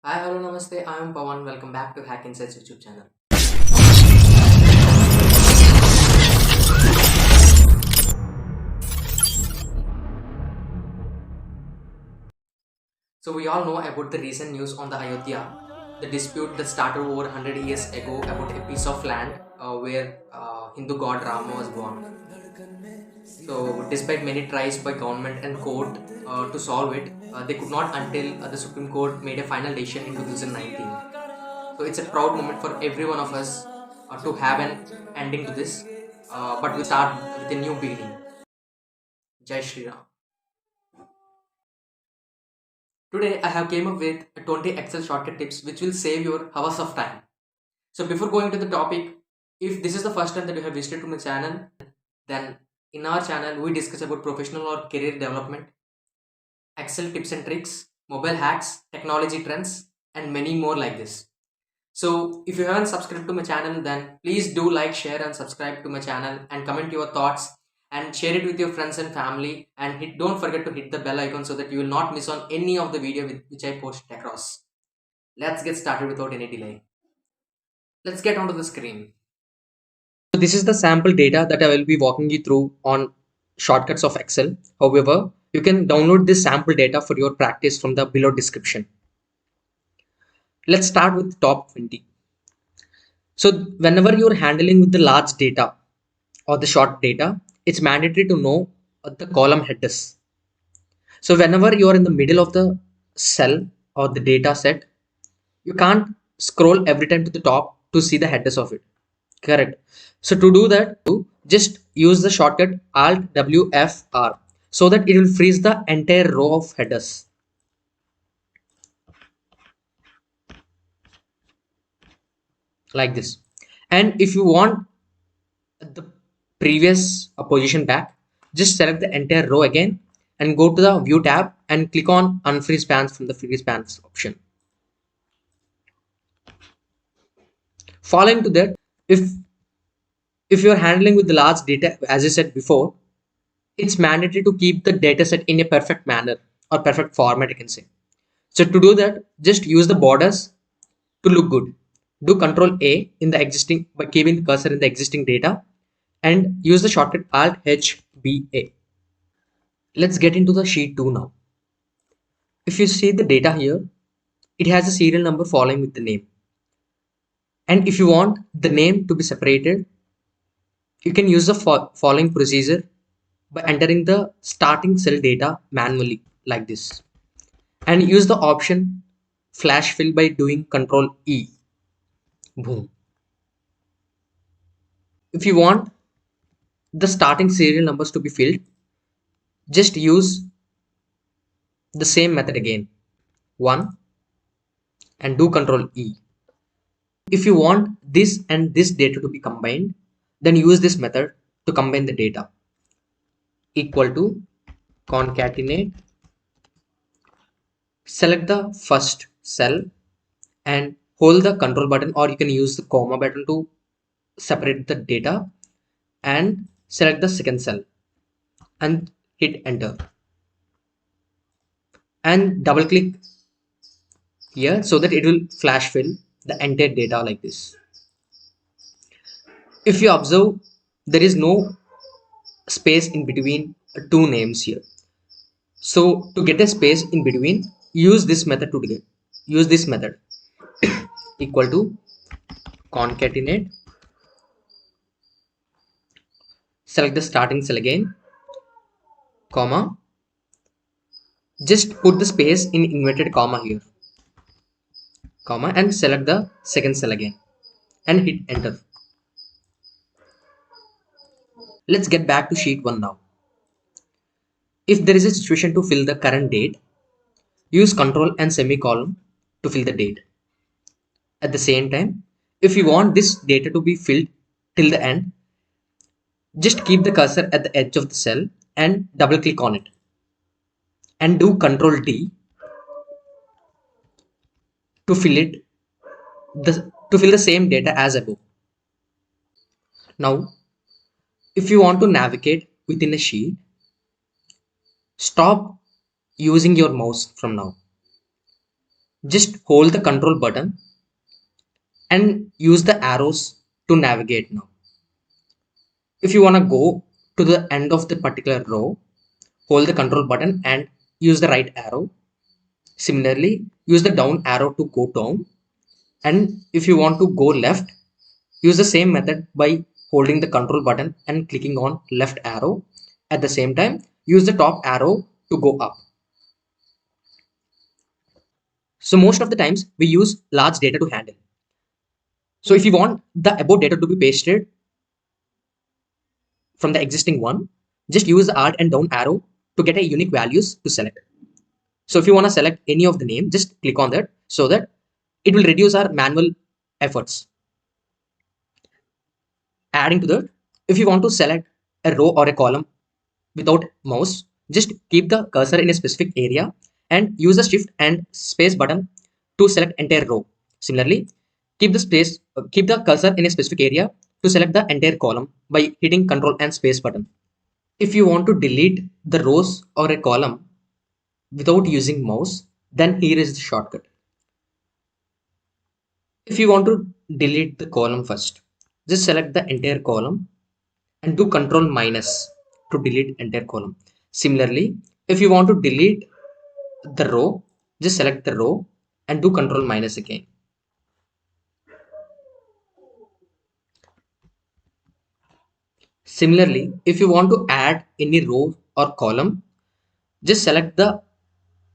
Hi, hello, namaste. I am Pawan. Welcome back to Hack Insights YouTube channel. So we all know about the recent news on the Ayodhya, the dispute that started over 100 years ago about a piece of land where Hindu god Rama was born. So despite many tries by government and court to solve it, they could not until the Supreme Court made a final decision in 2019. So it's a proud moment for every one of us to have an ending to this, but we start with a new beginning. Jai Shri Ram. Today I have came up with 20 Excel shortcut tips which will save your hours of time. So before going to the topic, if this is the first time that you have visited to my channel, then in our channel we discuss about professional or career development, Excel tips and tricks, mobile hacks, technology trends, and many more like this. So if you haven't subscribed to my channel, then please do like, share and subscribe to my channel and comment your thoughts and share it with your friends and family, and don't forget to hit the bell icon so that you will not miss on any of the video which I post across. Let's get started without any delay. Let's get onto the screen. So this is the sample data that I will be walking you through on shortcuts of Excel. However, you can download this sample data for your practice from the below description. Let's start with top 20. So whenever you're handling with the large data or the short data, it's mandatory to know the column headers. So whenever you are in the middle of the cell or the data set, you can't scroll every time to the top to see the headers of it. Correct. So to do that, just use the shortcut Alt WFR so that it will freeze the entire row of headers. Like this. And if you want the previous position back, just select the entire row again and go to the view tab and click on unfreeze pans from the freeze pans option. Following to that, if you're handling with the large data, as I said before, it's mandatory to keep the data set in a perfect manner or perfect format, I can say. So to do that, just use the borders to look good. Do Control A in the existing by keeping the cursor in the existing data and use the shortcut Alt HBA. Let's get into the sheet 2 now. If you see the data here, it has a serial number following with the name. And if you want the name to be separated, you can use the following procedure by entering the starting cell data manually like this. And use the option flash fill by doing Control E. Boom. If you want the starting serial numbers to be filled, just use the same method again. 1 and do Control E. If you want this and this data to be combined, then use this method to combine the data. Equal to concatenate, select the first cell and hold the control button, or you can use the comma button to separate the data, and select the second cell and hit enter and double click here so that it will flash fill the entire data like this. If you observe, there is no space in between two names here. So to get a space in between, use this method to get. Use this method equal to concatenate. Select the starting cell again, comma. Just put the space in inverted comma here, comma, and select the second cell again and hit enter. Let's get back to sheet 1 now. If there is a situation to fill the current date, use control and semicolon to fill the date. At the same time, if you want this data to be filled till the end, just keep the cursor at the edge of the cell and double click on it and do Control D to fill it to fill the same data as above. Now, if you want to navigate within a sheet, stop using your mouse from now. Just hold the control button and use the arrows to navigate now. If you want to go to the end of the particular row, hold the control button and use the right arrow. Similarly, use the down arrow to go down. And if you want to go left, use the same method by holding the control button and clicking on left arrow. At the same time, use the top arrow to go up. So most of the times we use large data to handle. So if you want the above data to be pasted from the existing one, just use the alt and down arrow to get a unique values to select. So if you want to select any of the name, just click on that so that it will reduce our manual efforts. Adding to that, if you want to select a row or a column without mouse, just keep the cursor in a specific area and use the shift and space button to select entire row. Similarly, keep the cursor in a specific area to select the entire column by hitting Control and space button. If you want to delete the rows or a column without using mouse, then here is the shortcut. If you want to delete the column first, just select the entire column and do Control minus to delete entire column. Similarly, if you want to delete the row, just select the row and do Control minus again. Similarly, if you want to add any row or column, just select the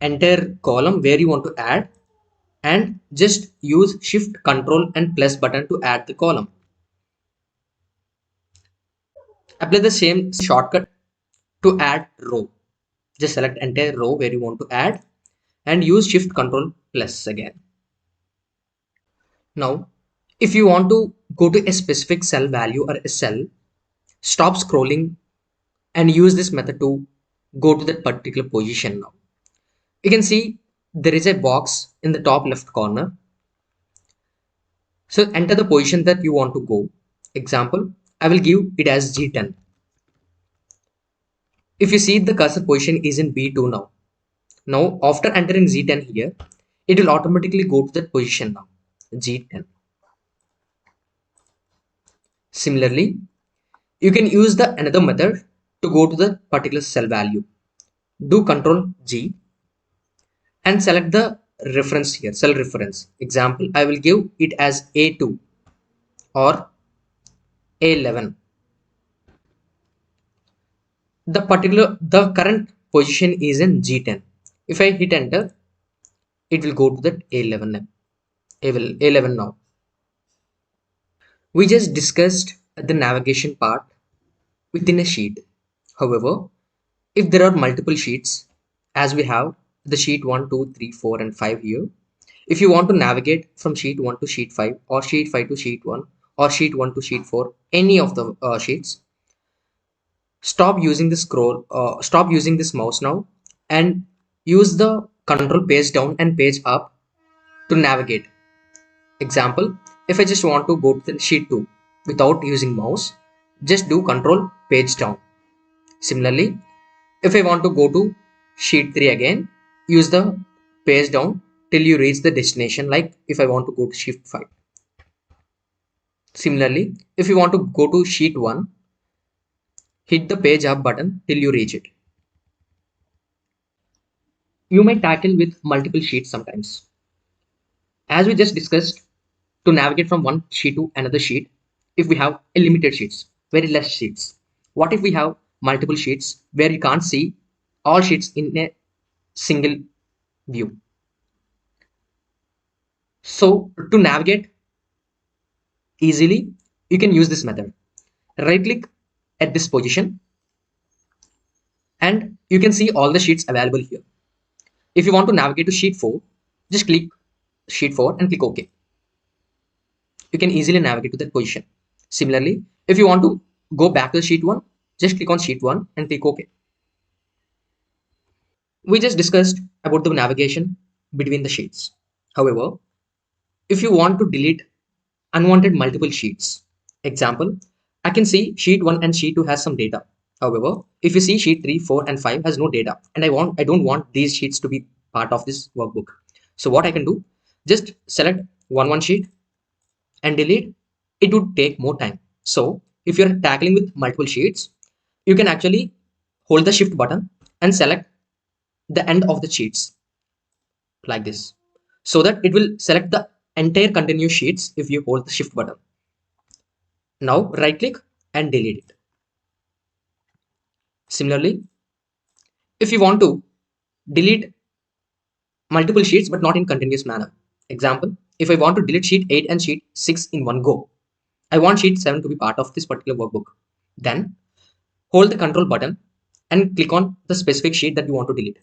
entire column where you want to add and just use Shift, Control and plus button to add the column. Apply the same shortcut to add row. Just select entire row where you want to add and use Shift, Control plus again. Now, if you want to go to a specific cell value or a cell, stop scrolling and use this method to go to that particular position now. You can see there is a box in the top left corner. So enter the position that you want to go. Example, I will give it as G10. If you see the cursor position is in B2 now. Now after entering Z10 here, it will automatically go to that position now, G10. Similarly, you can use the another method to go to the particular cell value. Do Control G and select the reference here, cell reference. Example, I will give it as A2 or A11. The current position is in G10. If I hit enter, it will go to that A11. A11 now. We just discussed the navigation part within a sheet. However, if there are multiple sheets, as we have the sheet 1, 2, 3, 4 and 5 here, if you want to navigate from sheet 1 to sheet 5 or sheet 5 to sheet 1 or sheet 1 to sheet 4, any of the sheets, stop using this mouse now and use the control page down and page up to navigate. Example, if I just want to go to the sheet 2 without using mouse, just do control page down. Similarly, if I want to go to sheet 3 again, use the page down till you reach the destination, like if I want to go to sheet 5. Similarly, if you want to go to sheet 1, hit the page up button till you reach it. You may tackle with multiple sheets sometimes. As we just discussed, to navigate from one sheet to another sheet, if we have a limited sheets, very less sheets. What if we have multiple sheets where you can't see all sheets in a single view? So to navigate easily, you can use this method. Right click at this position and you can see all the sheets available here. If you want to navigate to sheet 4, just click sheet 4 and click OK. You can easily navigate to that position. Similarly, if you want to go back to sheet 1, just click on sheet 1 and click OK. We just discussed about the navigation between the sheets. However, if you want to delete unwanted multiple sheets, example, I can see sheet 1 and sheet 2 has some data. However, if you see sheet 3, 4 and 5 has no data and I don't want these sheets to be part of this workbook. So what I can do, just select one sheet and delete. It would take more time. So if you're tackling with multiple sheets, you can actually hold the shift button and select the end of the sheets like this, so that it will select the entire continuous sheets if you hold the shift button. Now right click and delete it. Similarly, if you want to delete multiple sheets but not in continuous manner, example, if I want to delete sheet 8 and sheet 6 in one go, I want sheet 7 to be part of this particular workbook, then hold the control button and click on the specific sheet that you want to delete.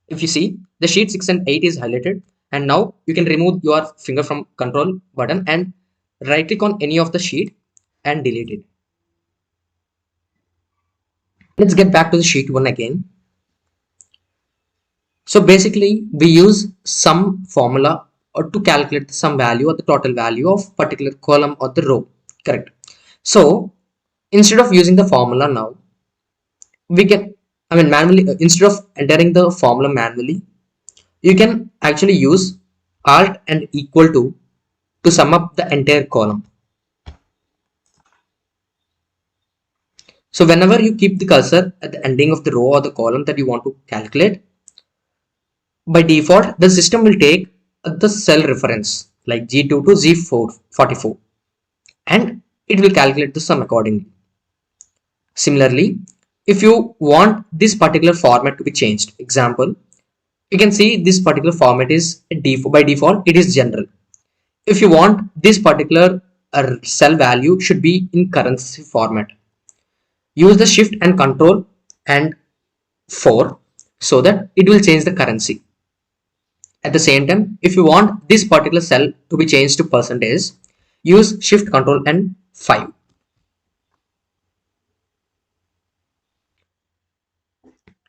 If you see, the sheet 6 and 8 is highlighted, and now you can remove your finger from control button and right click on any of the sheet and delete it. Let's get back to the sheet 1 again. So basically we use some formula or to calculate some value or the total value of particular column or the row, correct? So instead of using the formula now, we can, manually, instead of entering the formula manually, you can actually use alt and equal to sum up the entire column. So whenever you keep the cursor at the ending of the row or the column that you want to calculate, by default, the system will take the cell reference like G2 to G44 and it will calculate the sum accordingly. Similarly, if you want this particular format to be changed, example, you can see this particular format is by default, it is general. If you want this particular cell value should be in currency format, use the shift and control and 4 so that it will change the currency. At the same time, if you want this particular cell to be changed to percentage, use shift control and 5.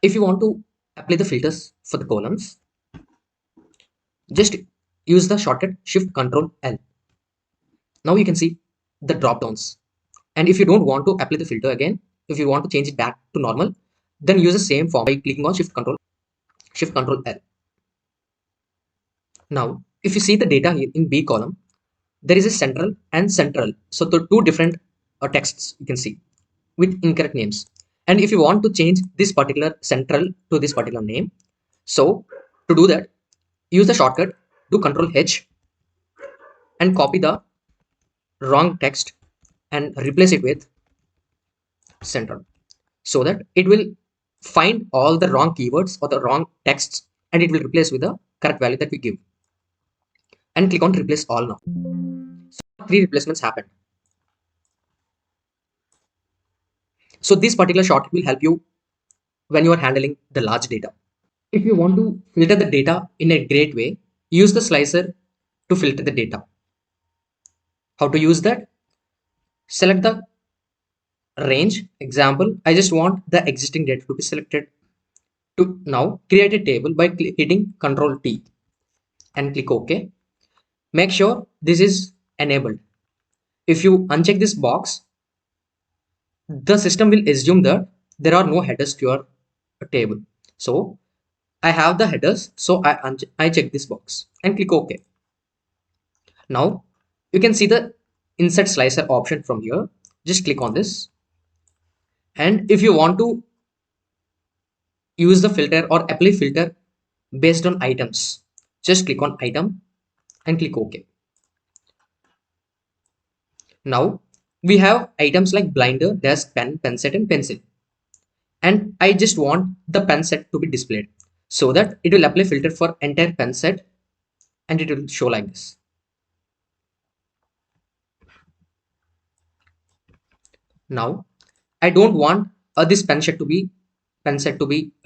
If you want to apply the filters for the columns, just use the shortcut shift control L. Now you can see the drop downs. And if you don't want to apply the filter again, if you want to change it back to normal, then use the same form by clicking on shift control L. Now, if you see the data here in B column, there is a central and central. So the two different texts you can see with incorrect names. And if you want to change this particular central to this particular name, so to do that, use the shortcut, do Control H and copy the wrong text and replace it with central, so that it will find all the wrong keywords or the wrong texts and it will replace with the correct value that we give. And click on replace all now. So 3 replacements happened. So this particular shortcut will help you when you are handling the large data. If you want to filter the data in a great way, use the slicer to filter the data. How to use that? Select the range. Example, I just want the existing data to be selected. To now create a table by hitting Control T and click OK. Make sure this is enabled. If you uncheck this box, the system will assume that there are no headers to your table. So I have the headers, so I check this box and click OK. Now you can see the insert slicer option from here. Just click on this, and if you want to use the filter or apply filter based on items, just click on item and click OK. Now we have items like blinder, desk, pen, pen set and pencil, and I just want the pen set to be displayed, so that it will apply filter for entire pen set and it will show like this. Now I don't want this pen set to be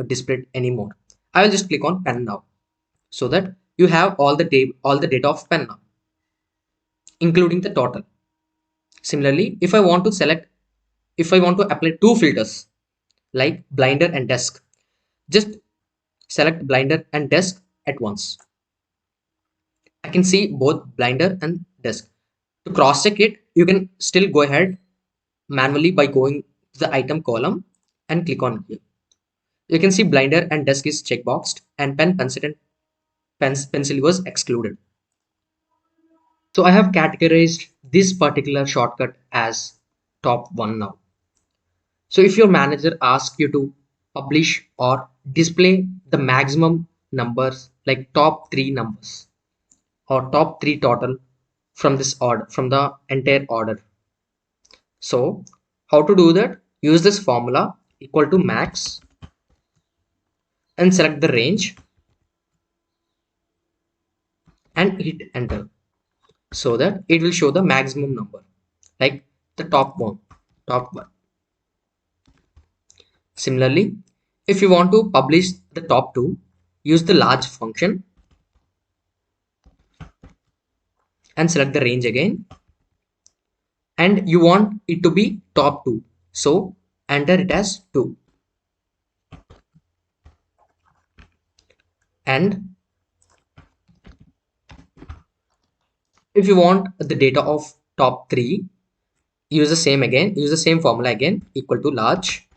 displayed anymore. I will just click on pen now, so that you have all the data of pen now, including the total. Similarly, if I want to apply 2 filters like blinder and desk, just select blinder and desk at once. I can see both blinder and desk. To cross check it, you can still go ahead manually by going to the item column and click on here. You can see blinder and desk is checkboxed and pen, pencil pencil was excluded. So I have categorized this particular shortcut as top one now. So if your manager asks you to publish or display the maximum numbers, like top three numbers or top three total from this order, from the entire order. So how to do that? Use this formula equal to max and select the range and hit enter, so that it will show the maximum number, like the top one. Similarly, if you want to publish the top two, use the large function and select the range again, and you want it to be top two, so enter it as 2. And if you want the data of top 3, use the same formula again, equal to large,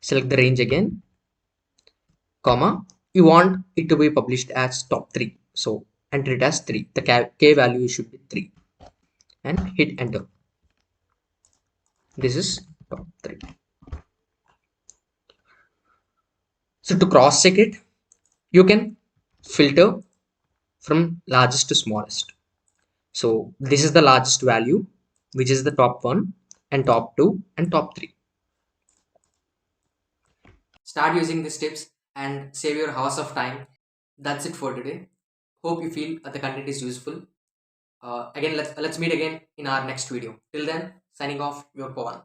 select the range again, comma, you want it to be published as top 3, so enter it as 3. The k value should be 3 and hit enter. This is top 3. So to cross check it, you can filter from largest to smallest. So this is the largest value, which is the top 1 and top 2 and top 3. Start using these tips and save your hours of time. That's it for today. Hope you feel the content is useful. Again, let's meet again in our next video. Till then, signing off, your Pawan.